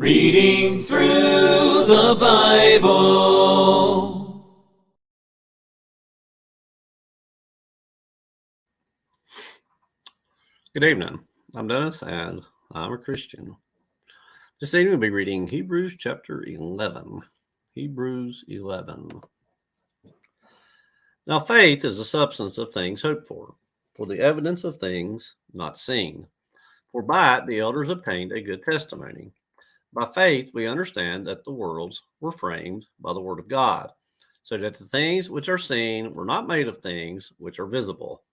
Reading through the Bible. Good evening. I'm Dennis, and I'm a Christian. This evening we'll be reading Hebrews chapter 11. Hebrews 11. Now faith is the substance of things hoped for the evidence of things not seen. For by it the elders obtained a good testimony. By faith we understand that the worlds were framed by the word of God, so that the things which are seen were not made of things which are visible.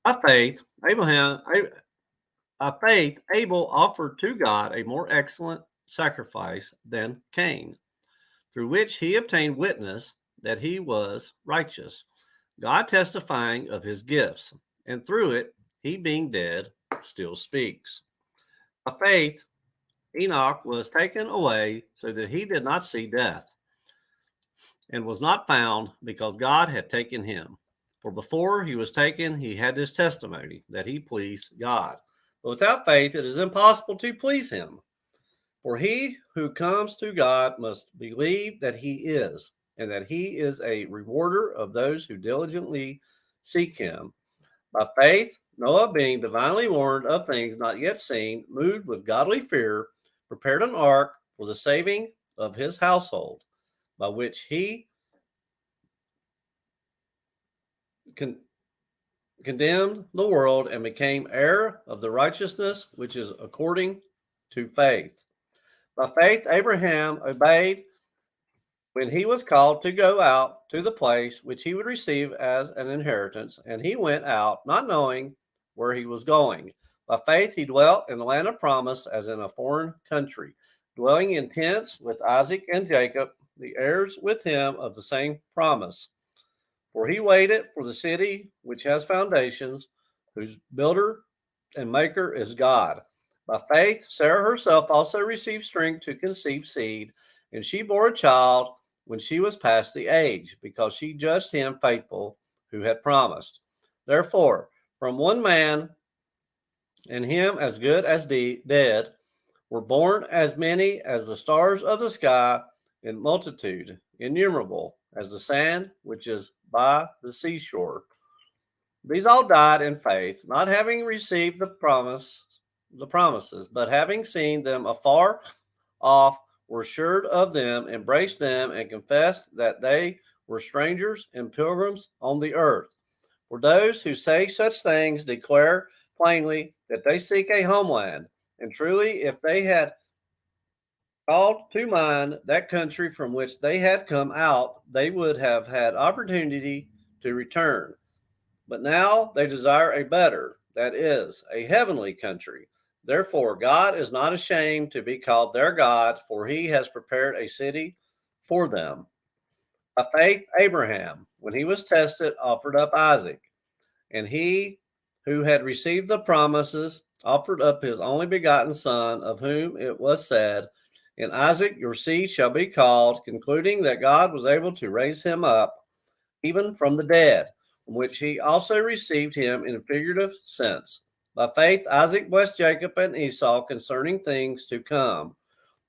By faith, Abel offered to God a more excellent sacrifice than Cain, through which he obtained witness that he was righteous, God testifying of his gifts, and through it, he being dead, still speaks. By faith, Enoch was taken away so that he did not see death, and was not found because God had taken him. For before he was taken, he had this testimony that he pleased God. But without faith, it is impossible to please him. For he who comes to God must believe that he is, and that he is a rewarder of those who diligently seek him. By faith, Noah, being divinely warned of things not yet seen, moved with godly fear, prepared an ark for the saving of his household, by which he condemned the world and became heir of the righteousness which is according to faith. By faith, Abraham obeyed when he was called to go out to the place which he would receive as an inheritance, and he went out not knowing where he was going. By faith, he dwelt in the land of promise as in a foreign country, dwelling in tents with Isaac and Jacob, the heirs with him of the same promise. For he waited for the city which has foundations, whose builder and maker is God. By faith, Sarah herself also received strength to conceive seed, and she bore a child when she was past the age, because she judged him faithful who had promised. Therefore, from one man, and him as good as dead, were born as many as the stars of the sky in multitude, innumerable as the sand which is by the seashore. These all died in faith, not having received the promises, but having seen them afar off, were assured of them, embraced them, and confessed that they were strangers and pilgrims on the earth. For those who say such things declare plainly that they seek a homeland. And truly, if they had called to mind that country from which they had come out, they would have had opportunity to return. But now they desire a better, that is, a heavenly country. Therefore, God is not ashamed to be called their God, for he has prepared a city for them. By faith, Abraham, when he was tested, offered up Isaac. And he who had received the promises offered up his only begotten son, of whom it was said, "In Isaac your seed shall be called," concluding that God was able to raise him up even from the dead, from which he also received him in a figurative sense. By faith, Isaac blessed Jacob and Esau concerning things to come.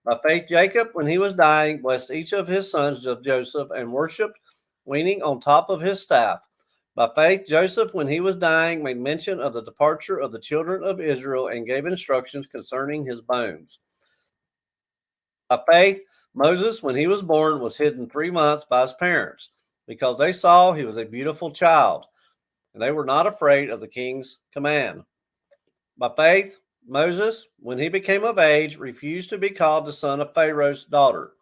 By faith, Jacob, when he was dying, blessed each of his sons of Joseph and worshiped, leaning on top of his staff. By faith, Joseph, when he was dying, made mention of the departure of the children of Israel and gave instructions concerning his bones. By faith, Moses, when he was born, was hidden 3 months by his parents, because they saw he was a beautiful child, and they were not afraid of the king's command. By faith, Moses, when he became of age, refused to be called the son of Pharaoh's daughter,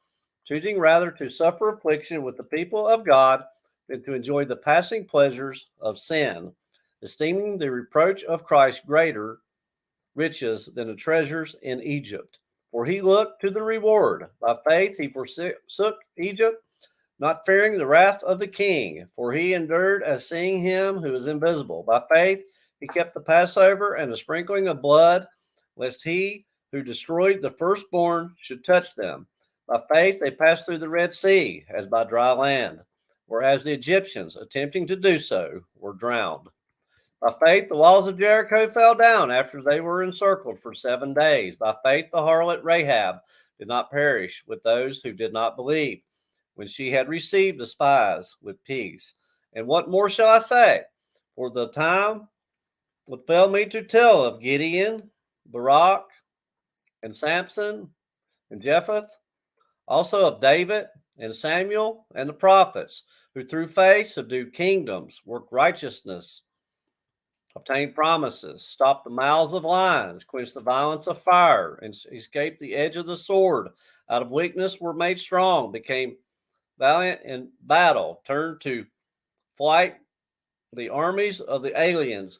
choosing rather to suffer affliction with the people of God than to enjoy the passing pleasures of sin, esteeming the reproach of Christ greater riches than the treasures in Egypt. For he looked to the reward. By faith he forsook Egypt, not fearing the wrath of the king, for he endured as seeing him who is invisible. By faith he kept the Passover and the sprinkling of blood, lest he who destroyed the firstborn should touch them. By faith they passed through the Red Sea as by dry land, whereas the Egyptians, attempting to do so, were drowned. By faith, the walls of Jericho fell down after they were encircled for 7 days. By faith, the harlot Rahab did not perish with those who did not believe, when she had received the spies with peace. And what more shall I say? For the time would fail me to tell of Gideon, Barak, and Samson, and Jephthah, also of David and Samuel and the prophets, who through faith subdued kingdoms, worked righteousness, obtained promises, stopped the mouths of lions, quenched the violence of fire, and escaped the edge of the sword. Out of weakness were made strong, became valiant in battle, turned to flight the armies of the aliens.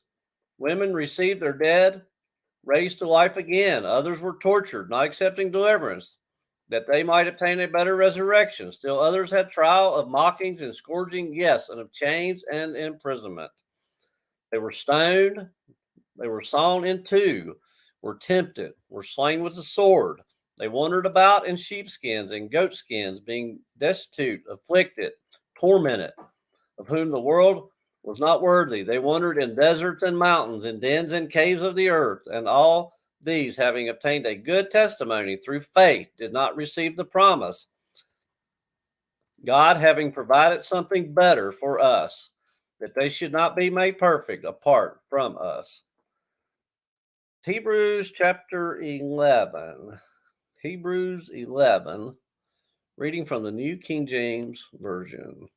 Women received their dead raised to life again. Others were tortured, not accepting deliverance, that they might obtain a better resurrection. Still others had trial of mockings and scourging, yes, and of chains and imprisonment. They were stoned, they were sawn in two, were tempted, were slain with the sword. They wandered about in sheepskins and goatskins, being destitute, afflicted, tormented, of whom the world was not worthy. They wandered in deserts and mountains, in dens and caves of the earth, and all these, having obtained a good testimony through faith, did not receive the promise, God having provided something better for us, that they should not be made perfect apart from us. Hebrews chapter 11. Hebrews 11, reading from the New King James Version.